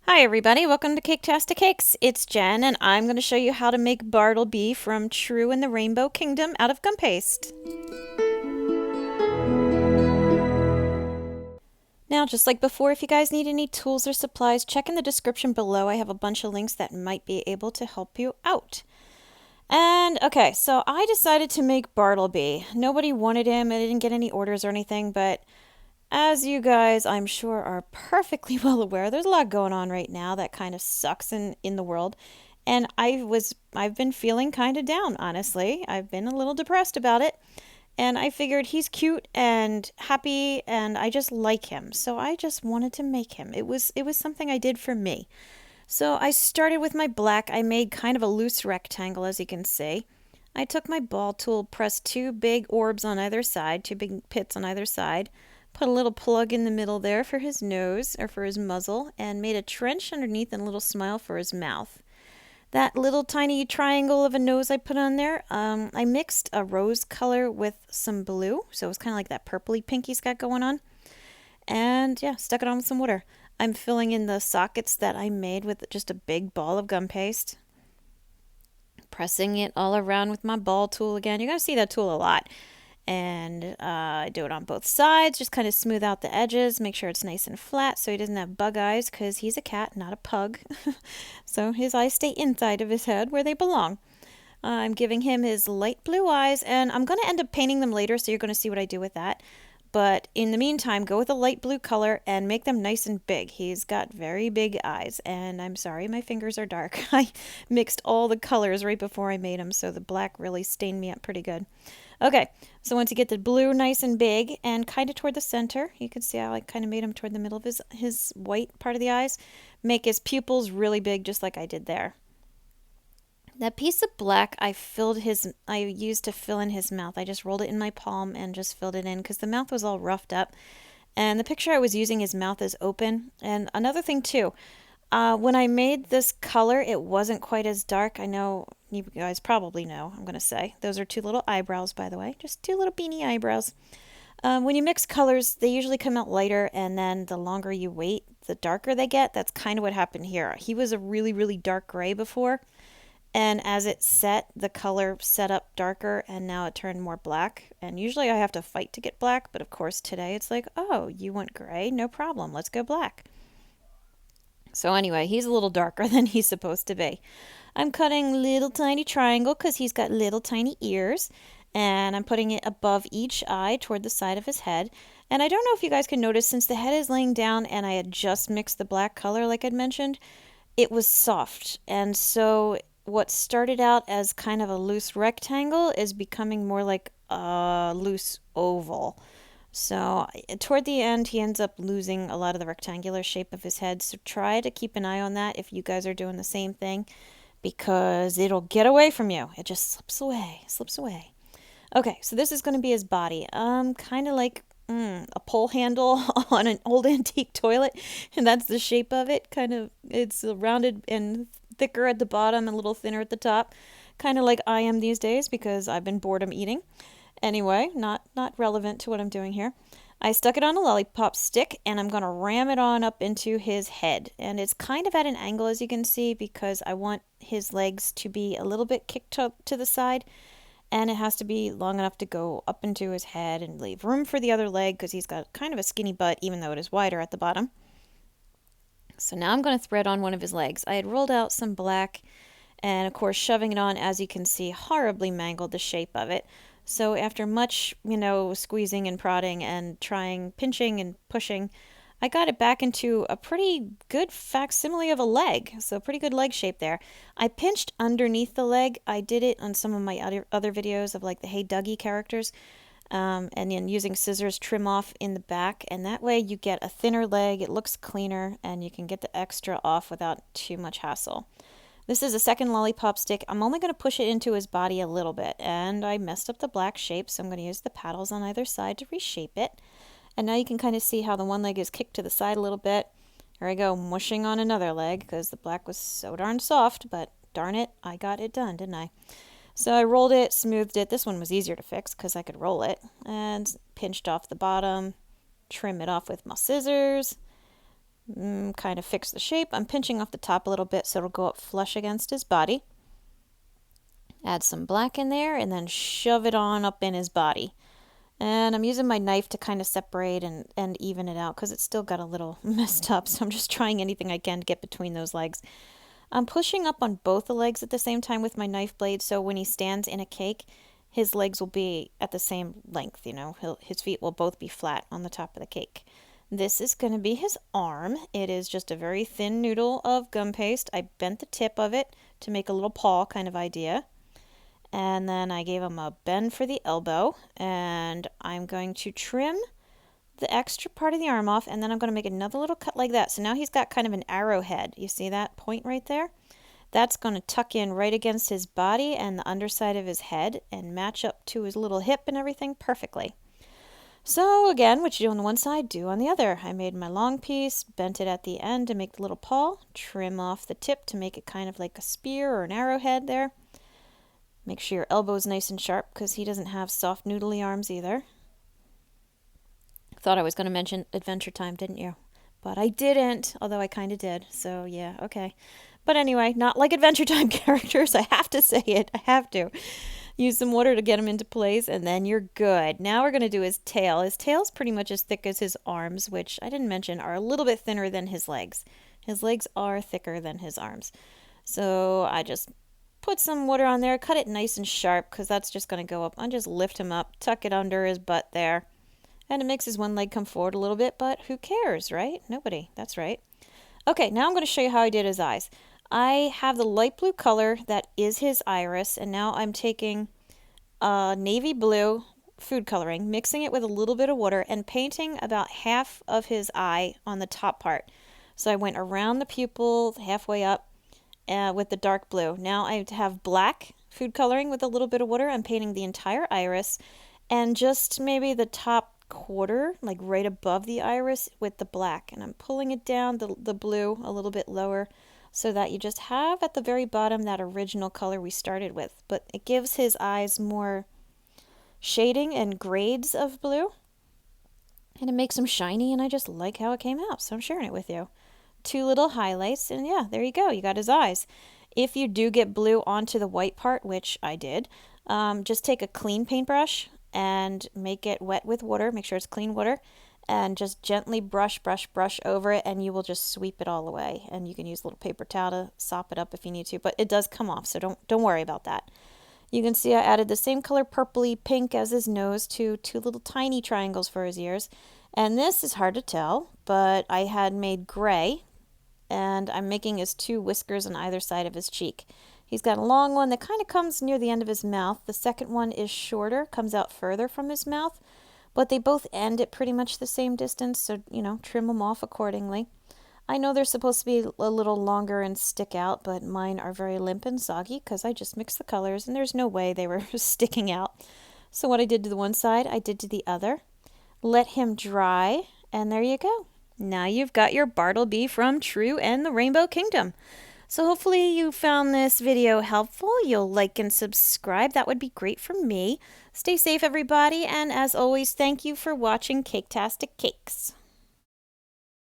Hi everybody, welcome to Caketastic Cakes. It's Jen and I'm going to show you how to make Bartleby from True in the Rainbow Kingdom out of gumpaste. Now, just like before, if you guys need any tools or supplies, check in the description below. I have a bunch of links that might be able to help you out. And okay, so I decided to make Bartleby. Nobody wanted him, I didn't get any orders or anything, but as you guys, I'm sure, are perfectly well aware, there's a lot going on right now that kind of sucks in the world. And I've been feeling kind of down, honestly. I've been a little depressed about it. And I figured he's cute and happy and I just like him. So I just wanted to make him. It was something I did for me. So I started with my black. I made kind of a loose rectangle, as you can see. I took my ball tool, pressed two big orbs on either side, two big pits on either side, put a little plug in the middle there for his nose or for his muzzle, and made a trench underneath and a little smile for his mouth. That little tiny triangle of a nose I put on there, I mixed a rose color with some blue, so it was kind of like that purpley pink he's got going on. And yeah, stuck it on with some water. I'm filling in the sockets that I made with just a big ball of gum paste, pressing it all around with my ball tool again. You're going to see that tool a lot. And I do it on both sides, just kind of smooth out the edges, make sure it's nice and flat so he doesn't have bug eyes because he's a cat, not a pug. So his eyes stay inside of his head where they belong. I'm giving him his light blue eyes, and I'm going to end up painting them later, so you're going to see what I do with that. But in the meantime, go with a light blue color and make them nice and big. He's got very big eyes, and I'm sorry, my fingers are dark. I mixed all the colors right before I made them, so the black really stained me up pretty good. Okay, so once you get the blue nice and big and kind of toward the center, you can see how I kind of made him toward the middle of his white part of the eyes. Make his pupils really big, just like I did there. That piece of black I used to fill in his mouth. I just rolled it in my palm and just filled it in because the mouth was all roughed up. And the picture I was using, his mouth is open. And another thing too, when I made this color, it wasn't quite as dark. I know you guys probably know, I'm going to say. Those are two little eyebrows, by the way. Just two little beanie eyebrows. When you mix colors, they usually come out lighter, and then the longer you wait, the darker they get. That's kind of what happened here. He was a really, really dark gray before, and as it set, the color set up darker, and now it turned more black. And usually I have to fight to get black, but of course today it's like, oh, you want gray? No problem. Let's go black. So anyway, he's a little darker than he's supposed to be. I'm cutting little tiny triangle because he's got little tiny ears, and I'm putting it above each eye toward the side of his head. And I don't know if you guys can notice, since the head is laying down and I had just mixed the black color like I'd mentioned, it was soft. And so what started out as kind of a loose rectangle is becoming more like a loose oval. So toward the end, he ends up losing a lot of the rectangular shape of his head. So try to keep an eye on that if you guys are doing the same thing, because it'll get away from you. It just slips away, slips away. Okay, so this is going to be his body. Kind of like a pole handle on an old antique toilet, and that's the shape of it. Kind of, it's rounded and thicker at the bottom, and a little thinner at the top. Kind of like I am these days because I've been bored of eating. Anyway, not relevant to what I'm doing here. I stuck it on a lollipop stick and I'm going to ram it on up into his head. And it's kind of at an angle, as you can see, because I want his legs to be a little bit kicked to the side. And it has to be long enough to go up into his head and leave room for the other leg because he's got kind of a skinny butt, even though it is wider at the bottom. So now I'm going to thread on one of his legs. I had rolled out some black and, of course, shoving it on, as you can see, horribly mangled the shape of it. So after much, squeezing and prodding and trying, pinching and pushing, I got it back into a pretty good facsimile of a leg. So pretty good leg shape there. I pinched underneath the leg. I did it on some of my other videos of like the Hey Dougie characters. And then using scissors trim off in the back. And that way you get a thinner leg. It looks cleaner and you can get the extra off without too much hassle. This is a second lollipop stick. I'm only going to push it into his body a little bit, and I messed up the black shape, so I'm going to use the paddles on either side to reshape it. And now you can kind of see how the one leg is kicked to the side a little bit. Here I go, mushing on another leg, because the black was so darn soft, but darn it, I got it done, didn't I? So I rolled it, smoothed it. This one was easier to fix because I could roll it, and pinched off the bottom, trim it off with my scissors. kind of fix the shape. I'm pinching off the top a little bit so it'll go up flush against his body. Add some black in there and then shove it on up in his body. And I'm using my knife to kind of separate and even it out because it's still got a little messed up. So I'm just trying anything I can to get between those legs. I'm pushing up on both the legs at the same time with my knife blade, so when he stands in a cake, his legs will be at the same length, you know. His feet will both be flat on the top of the cake. This is going to be his arm. It is just a very thin noodle of gum paste. I bent the tip of it to make a little paw kind of idea. And then I gave him a bend for the elbow, and I'm going to trim the extra part of the arm off, and then I'm going to make another little cut like that. So now he's got kind of an arrowhead. You see that point right there? That's going to tuck in right against his body and the underside of his head and match up to his little hip and everything perfectly. So again, what you do on the one side, do on the other. I made my long piece, bent it at the end to make the little paw, trim off the tip to make it kind of like a spear or an arrowhead there. Make sure your elbow is nice and sharp because he doesn't have soft noodly arms either. Thought I was going to mention Adventure Time, didn't you? But I didn't, although I kind of did. So yeah, okay. But anyway, not like Adventure Time characters. I have to say it. I have to. Use some water to get him into place, and then you're good. Now we're going to do his tail. His tail's pretty much as thick as his arms, which I didn't mention are a little bit thinner than his legs. His legs are thicker than his arms. So I just put some water on there, cut it nice and sharp because that's just going to go up. I'll just lift him up, tuck it under his butt there. And it makes his one leg come forward a little bit, but who cares, right? Nobody. That's right. Okay, now I'm going to show you how I did his eyes. I have the light blue color that is his iris, and now I'm taking navy blue food coloring, mixing it with a little bit of water, and painting about half of his eye on the top part. So I went around the pupil, halfway up, with the dark blue. Now I have black food coloring with a little bit of water. I'm painting the entire iris, and just maybe the top quarter, like right above the iris with the black, and I'm pulling it down the blue a little bit lower so that you just have at the very bottom that original color we started with, but it gives his eyes more shading and grades of blue, and it makes them shiny, and I just like how it came out, so I'm sharing it with you. Two little highlights, and yeah, there you go, you got his eyes. If you do get blue onto the white part, which I did, just take a clean paintbrush and make it wet with water. Make sure it's clean water, and just gently brush over it, and you will just sweep it all away. And you can use a little paper towel to sop it up if you need to, but it does come off, so don't worry about that. You can see I added the same color purpley pink as his nose to two little tiny triangles for his ears. And this is hard to tell, but I had made gray, and I'm making his two whiskers on either side of his cheek. He's got a long one that kind of comes near the end of his mouth. The second one is shorter, comes out further from his mouth, but they both end at pretty much the same distance, so, you know, trim them off accordingly. I know they're supposed to be a little longer and stick out, but mine are very limp and soggy because I just mixed the colors, and there's no way they were sticking out. So what I did to the one side, I did to the other. Let him dry, and there you go. Now you've got your Bartleby from True and the Rainbow Kingdom. So hopefully you found this video helpful. You'll like and subscribe. That would be great for me. Stay safe, everybody. And as always, thank you for watching Caketastic Cakes.